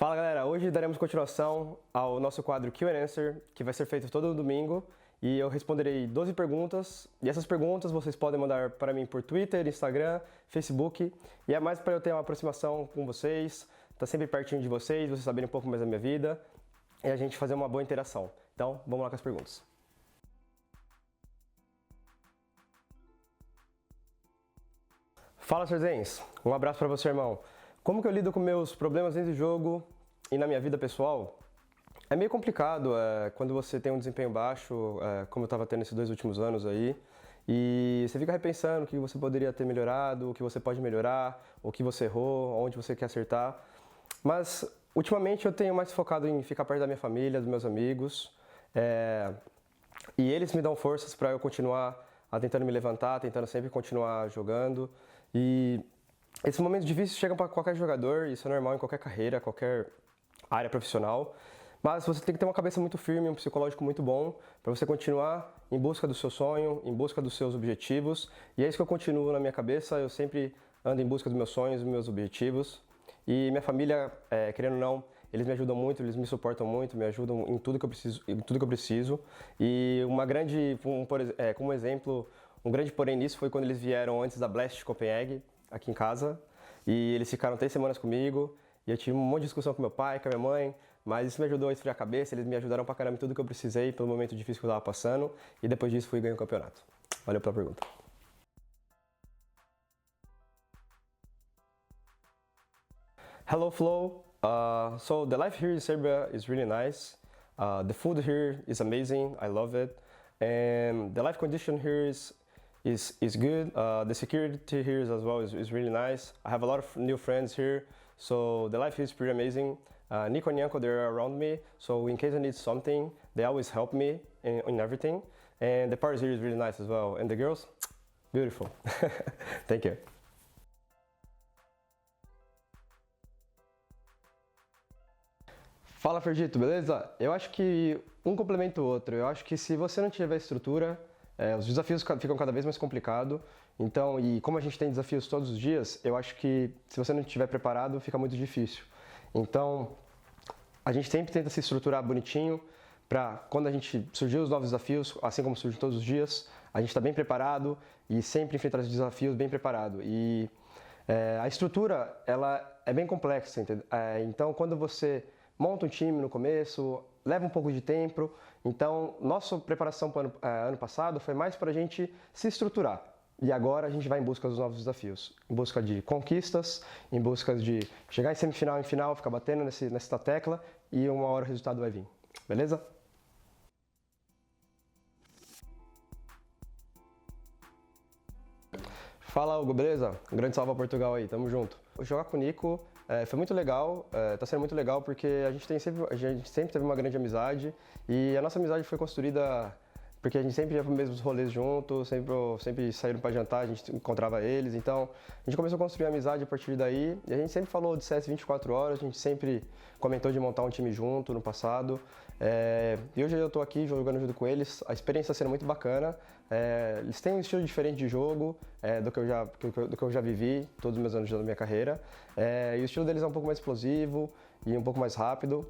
Fala galera, hoje daremos continuação ao nosso quadro Q&A Answer, que vai ser feito todo domingo, e eu responderei 12 perguntas, e essas perguntas vocês podem mandar para mim por Twitter, Instagram, Facebook, e é mais para eu ter uma aproximação com vocês, estar sempre pertinho de vocês saberem um pouco mais da minha vida, e a gente fazer uma boa interação. Então, vamos lá com as perguntas. Fala, Serzenhos, um abraço para você, irmão. Como que eu lido com meus problemas dentro do jogo e na minha vida pessoal? É meio complicado quando você tem um desempenho baixo, como eu estava tendo esses 2 últimos anos aí, e você fica repensando o que você poderia ter melhorado, o que você pode melhorar, o que você errou, onde você quer acertar. Mas, ultimamente, eu tenho mais focado em ficar perto da minha família, dos meus amigos, e eles me dão forças para eu continuar tentando me levantar, tentando sempre continuar jogando. E esses momentos difíceis chegam para qualquer jogador, isso é normal em qualquer carreira, qualquer área profissional, mas você tem que ter uma cabeça muito firme, um psicológico muito bom para você continuar em busca do seu sonho, em busca dos seus objetivos, e é isso que eu continuo na minha cabeça. Eu sempre ando em busca dos meus sonhos, dos meus objetivos, e minha família, querendo ou não, eles me ajudam muito, eles me suportam muito, me ajudam em tudo que eu preciso, e como exemplo, um grande porém nisso foi quando eles vieram antes da Blast Copenhague, aqui em casa, e eles ficaram 3 semanas comigo, e eu tive um monte de discussão com meu pai, com a minha mãe, mas isso me ajudou a esfriar a cabeça, eles me ajudaram pra caramba em tudo que eu precisei, pelo momento difícil que eu tava passando, e depois disso fui ganhar o campeonato. Valeu pela pergunta. Hello Flo, so the life here in Serbia is really nice, the food here is amazing, I love it, and the life condition here is good. The security here as well is really nice. I have a lot of new friends here, so the life is pretty amazing. Nico and Yanko, they're around me, so in case I need something, they always help me in everything. And the parties here is really nice as well. And the girls, beautiful. Thank you. Fala, Ferdito, beleza? Eu acho que um complementa o outro. Eu acho que se você não tiver estrutura, os desafios ficam cada vez mais complicados. Então, e como a gente tem desafios todos os dias, eu acho que se você não estiver preparado, fica muito difícil. Então, a gente sempre tenta se estruturar bonitinho para quando a gente surgir os novos desafios, assim como surgem todos os dias, a gente está bem preparado e sempre enfrentar os desafios bem preparado. E a estrutura, ela é bem complexa, entendeu? Então, quando você monta um time no começo, leva um pouco de tempo. Então, nossa preparação para o ano passado foi mais para a gente se estruturar. E agora a gente vai em busca dos novos desafios, em busca de conquistas, em busca de chegar em semifinal, em final, ficar batendo nessa tecla e uma hora o resultado vai vir. Beleza? Fala, Hugo, beleza? Um grande salve a Portugal aí, tamo junto. Jogar com o Nico foi muito legal, tá sendo muito legal porque a gente sempre teve uma grande amizade e a nossa amizade foi construída porque a gente sempre ia para os mesmos rolês juntos, sempre saíram para jantar, a gente encontrava eles, então a gente começou a construir amizade a partir daí e a gente sempre falou de CS 24 horas, a gente sempre comentou de montar um time junto no passado e hoje eu estou aqui jogando junto com eles, a experiência está sendo muito bacana, eles têm um estilo diferente de jogo do que eu já vivi todos os meus anos da minha carreira e o estilo deles é um pouco mais explosivo e um pouco mais rápido.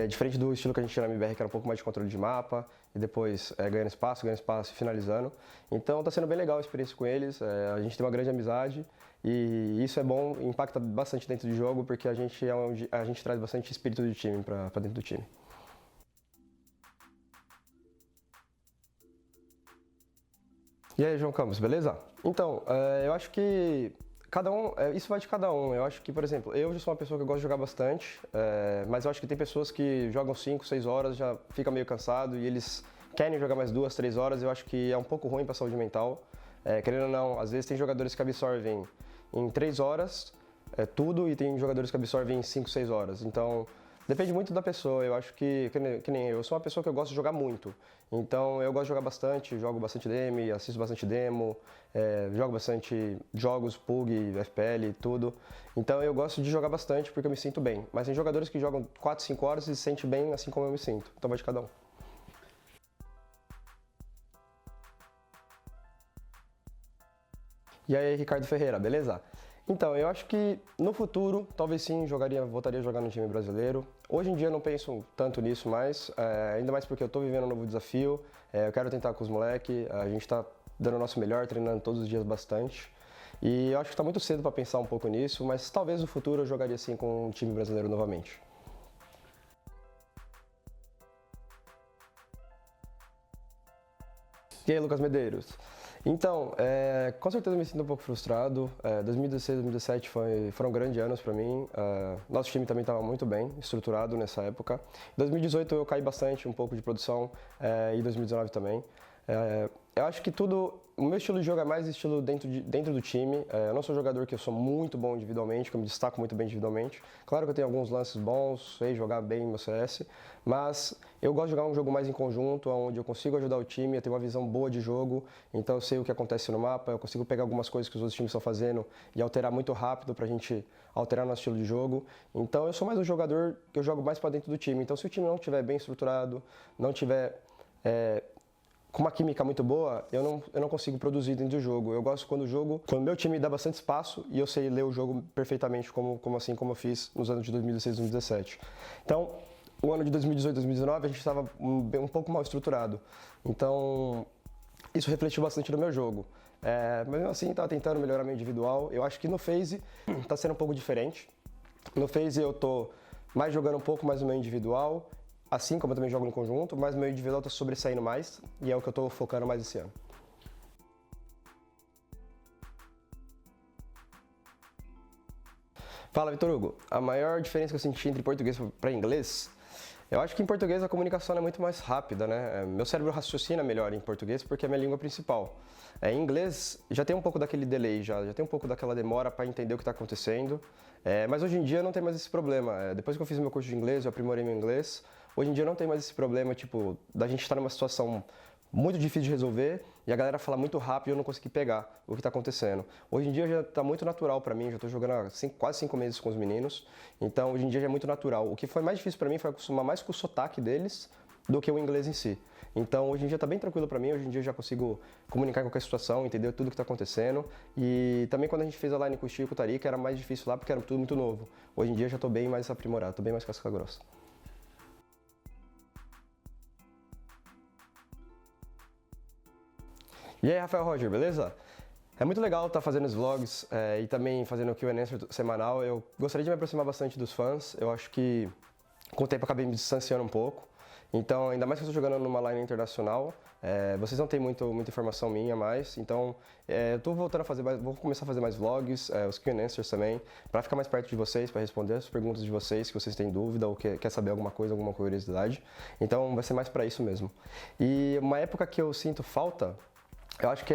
Diferente do estilo que a gente tinha na MBR, que era um pouco mais de controle de mapa, e depois ganhando espaço e finalizando. Então está sendo bem legal a experiência com eles, a gente tem uma grande amizade, e isso é bom, impacta bastante dentro do jogo, porque a gente traz bastante espírito de time para dentro do time. E aí, João Campos, beleza? Então, eu acho que isso vai de cada um. Eu acho que, por exemplo, eu já sou uma pessoa que gosta de jogar bastante, mas eu acho que tem pessoas que jogam 5, 6 horas, já fica meio cansado e eles querem jogar mais 2, 3 horas. Eu acho que é um pouco ruim para a saúde mental. Querendo ou não, às vezes tem jogadores que absorvem em 3 horas tudo e tem jogadores que absorvem em 5, 6 horas. Então, depende muito da pessoa. Eu acho que nem eu sou uma pessoa que eu gosto de jogar muito. Então eu gosto de jogar bastante, jogo bastante DM, assisto bastante demo, jogo bastante jogos, PUG, FPL, tudo. Então eu gosto de jogar bastante porque eu me sinto bem. Mas tem jogadores que jogam 4, 5 horas e se sentem bem assim como eu me sinto. Então vai de cada um. E aí, Ricardo Ferreira, beleza? Então, eu acho que no futuro, talvez sim, voltaria a jogar no time brasileiro. Hoje em dia eu não penso tanto nisso mais, ainda mais porque eu estou vivendo um novo desafio, eu quero tentar com os moleques, a gente está dando o nosso melhor, treinando todos os dias bastante. E eu acho que está muito cedo para pensar um pouco nisso, mas talvez no futuro eu jogaria sim com o time brasileiro novamente. E aí, Lucas Medeiros? Então, com certeza me sinto um pouco frustrado. 2016 e 2017 foram grandes anos para mim. Nosso time também estava muito bem estruturado nessa época. Em 2018 eu caí bastante, um pouco de produção, e 2019 também. Eu acho que o meu estilo de jogo é mais estilo dentro do time. Eu não sou um jogador que eu sou muito bom individualmente, que eu me destaco muito bem individualmente. Claro que eu tenho alguns lances bons, sei jogar bem no CS, mas eu gosto de jogar um jogo mais em conjunto, onde eu consigo ajudar o time, eu tenho uma visão boa de jogo, então eu sei o que acontece no mapa, eu consigo pegar algumas coisas que os outros times estão fazendo e alterar muito rápido pra gente alterar nosso estilo de jogo. Então eu sou mais um jogador que eu jogo mais para dentro do time. Então se o time não estiver bem estruturado, não tiver com uma química muito boa, eu não consigo produzir dentro do jogo. Eu gosto quando o meu time dá bastante espaço e eu sei ler o jogo perfeitamente, como eu fiz nos anos de 2016 e 2017. Então, o ano de 2018 e 2019 a gente estava um pouco mal estruturado. Então, isso refletiu bastante no meu jogo. Mas mesmo assim, estava tentando melhorar meu individual. Eu acho que no FaZe está sendo um pouco diferente. No FaZe eu estou mais jogando um pouco mais no meu individual, assim como eu também jogo no conjunto, mas meu individual está sobressaindo mais e é o que eu estou focando mais esse ano. Fala, Vitor Hugo. A maior diferença que eu senti entre português para inglês, eu acho que em português a comunicação é muito mais rápida, né? Meu cérebro raciocina melhor em português porque é a minha língua principal. Em inglês já tem um pouco daquele delay, já tem um pouco daquela demora para entender o que está acontecendo. Mas hoje em dia não tem mais esse problema. Depois que eu fiz meu curso de inglês, eu aprimorei meu inglês. Hoje em dia não tem mais esse problema, tipo, da gente estar numa situação muito difícil de resolver e a galera fala muito rápido e eu não consegui pegar o que está acontecendo. Hoje em dia já está muito natural para mim, já estou jogando há quase 5 meses com os meninos, então hoje em dia já é muito natural. O que foi mais difícil para mim foi acostumar mais com o sotaque deles do que o inglês em si. Então hoje em dia está bem tranquilo para mim, hoje em dia eu já consigo comunicar em qualquer situação, entender tudo o que está acontecendo. E também quando a gente fez a line com o Chico e o Tariq era mais difícil lá porque era tudo muito novo. Hoje em dia já estou bem mais aprimorado, estou bem mais casca grossa. E aí, Rafael Roger, beleza? É muito legal estar fazendo os vlogs e também fazendo o Q&A semanal. Eu gostaria de me aproximar bastante dos fãs. Eu acho que com o tempo eu acabei me distanciando um pouco. Então, ainda mais que eu estou jogando numa line internacional, vocês não têm muita informação minha mais. Então, eu estou voltando a fazer vou começar a fazer mais vlogs, os Q&A também, para ficar mais perto de vocês, para responder as perguntas de vocês, se vocês têm dúvida ou quer saber alguma coisa, alguma curiosidade. Então, vai ser mais para isso mesmo. E uma época que eu sinto falta, eu acho que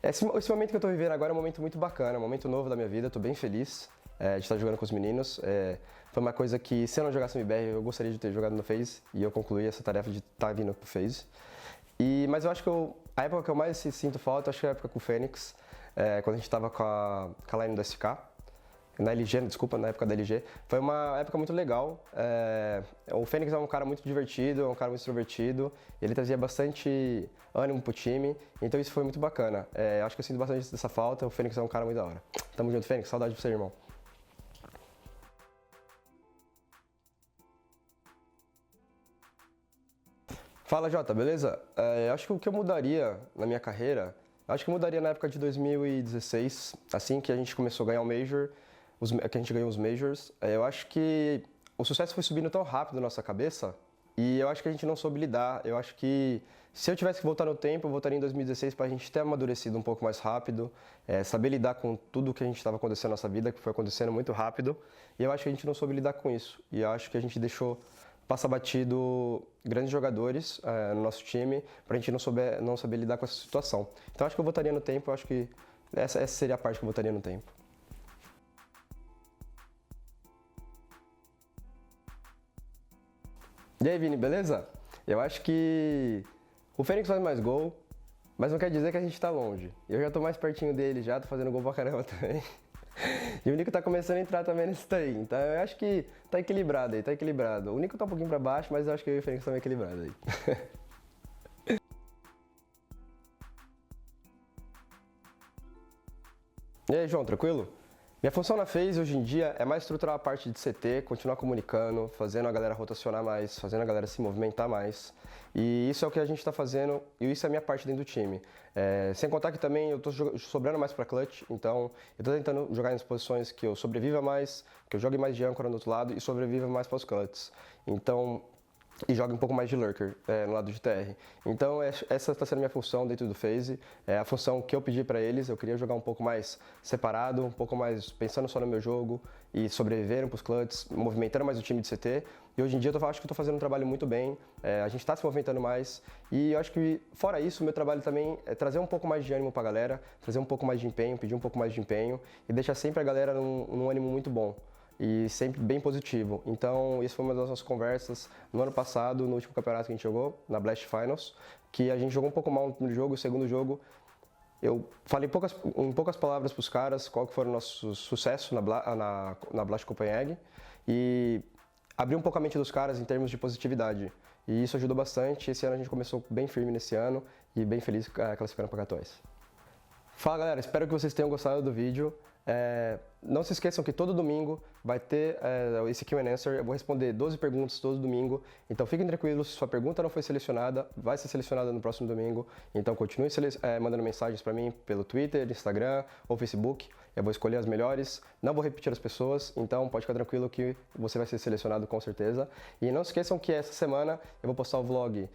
esse momento que eu estou vivendo agora é um momento muito bacana, um momento novo da minha vida, estou bem feliz de estar jogando com os meninos. Foi uma coisa que, se eu não jogasse MBR, eu gostaria de ter jogado no FaZe e eu concluí essa tarefa de estar vindo pro FaZe. Mas eu acho que a época que eu mais sinto falta, acho que é a época com o Fênix, quando a gente estava com a line do SK. Na LG, desculpa, na época da LG. Foi uma época muito legal. O Fênix é um cara muito divertido, é um cara muito extrovertido. Ele trazia bastante ânimo pro time, então isso foi muito bacana. Acho que eu sinto bastante dessa falta. O Fênix é um cara muito da hora. Tamo junto, Fênix. Saudade de você, irmão. Fala, Jota, beleza? Acho que o que eu mudaria na minha carreira, acho que eu mudaria na época de 2016, assim que a gente começou a ganhar o Major, que a gente ganhou os Majors. Eu acho que o sucesso foi subindo tão rápido na nossa cabeça e eu acho que a gente não soube lidar. Eu acho que se eu tivesse que voltar no tempo, eu voltaria em 2016 para a gente ter amadurecido um pouco mais rápido, saber lidar com tudo que a gente estava acontecendo na nossa vida, que foi acontecendo muito rápido. E eu acho que a gente não soube lidar com isso. E eu acho que a gente deixou passa batido grandes jogadores no nosso time para a gente não saber lidar com essa situação. Então acho que eu votaria no tempo, eu acho que essa seria a parte que eu votaria no tempo. E aí, Vini, beleza? Eu acho que o Fênix faz mais gol, mas não quer dizer que a gente tá longe. Eu já tô mais pertinho dele já, tô fazendo gol pra caramba também. E o Nico tá começando a entrar também nesse daí. Então eu acho que tá equilibrado aí, tá equilibrado. O Nico tá um pouquinho pra baixo, mas eu acho que eu e o Fênix estão equilibrados aí. E aí, João, tranquilo? Minha função na FaZe hoje em dia é mais estruturar a parte de CT, continuar comunicando, fazendo a galera rotacionar mais, fazendo a galera se movimentar mais. E isso é o que a gente está fazendo e isso é a minha parte dentro do time. Sem contar que também eu estou sobrando mais para clutch, então eu estou tentando jogar nas posições que eu sobreviva mais, que eu jogue mais de âncora no outro lado e sobreviva mais para os clutches. Então, e joga um pouco mais de lurker no lado de TR. Então essa está sendo a minha função dentro do FaZe, é a função que eu pedi para eles. Eu queria jogar um pouco mais separado, um pouco mais pensando só no meu jogo e sobrevivendo para os clutches, movimentando mais o time de CT. E hoje em dia eu acho que estou fazendo um trabalho muito bem, a gente está se movimentando mais e eu acho que fora isso o meu trabalho também é trazer um pouco mais de ânimo para a galera, trazer um pouco mais de empenho, pedir um pouco mais de empenho e deixar sempre a galera num ânimo muito bom. E sempre bem positivo. Então, isso foi uma das nossas conversas no ano passado, no último campeonato que a gente jogou, na Blast Finals, que a gente jogou um pouco mal no primeiro jogo, o segundo jogo, eu falei em poucas palavras para os caras qual que foi o nosso sucesso na Blast Copenhague e abri um pouco a mente dos caras em termos de positividade. E isso ajudou bastante. Esse ano a gente começou bem firme nesse ano e bem feliz classificando para K2. Fala galera, espero que vocês tenham gostado do vídeo. Não se esqueçam que todo domingo vai ter esse Q&A. Eu vou responder 12 perguntas todo domingo. Então fiquem tranquilos, se sua pergunta não foi selecionada, vai ser selecionada no próximo domingo. Então continue mandando mensagens para mim pelo Twitter, Instagram ou Facebook. Eu vou escolher as melhores, não vou repetir as pessoas, então pode ficar tranquilo que você vai ser selecionado com certeza. E não se esqueçam que essa semana eu vou postar o vlog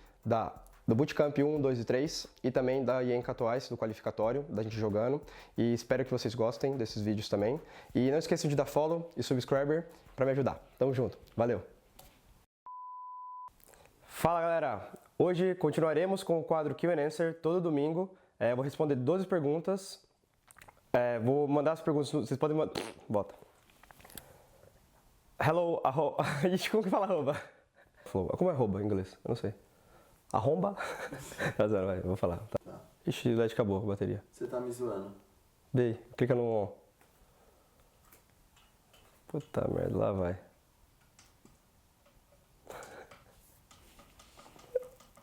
do Bootcamp 1, 2 e 3 e também da EM Katowice, do qualificatório, da gente jogando. E espero que vocês gostem desses vídeos também. E não esqueçam de dar follow e subscriber para me ajudar. Tamo junto, valeu! Fala galera, hoje continuaremos com o quadro Q&A todo domingo. Eu vou responder 12 perguntas. Vou mandar as perguntas, vocês podem mandar... Bota. Hello, Ixi, como que fala arroba? Como é arroba em inglês? Eu não sei. Arromba? Tá zero, vai, eu vou falar. Tá. Ixi, o LED acabou, a bateria. Você tá me zoando. Dei, clica no on. Puta merda, lá vai.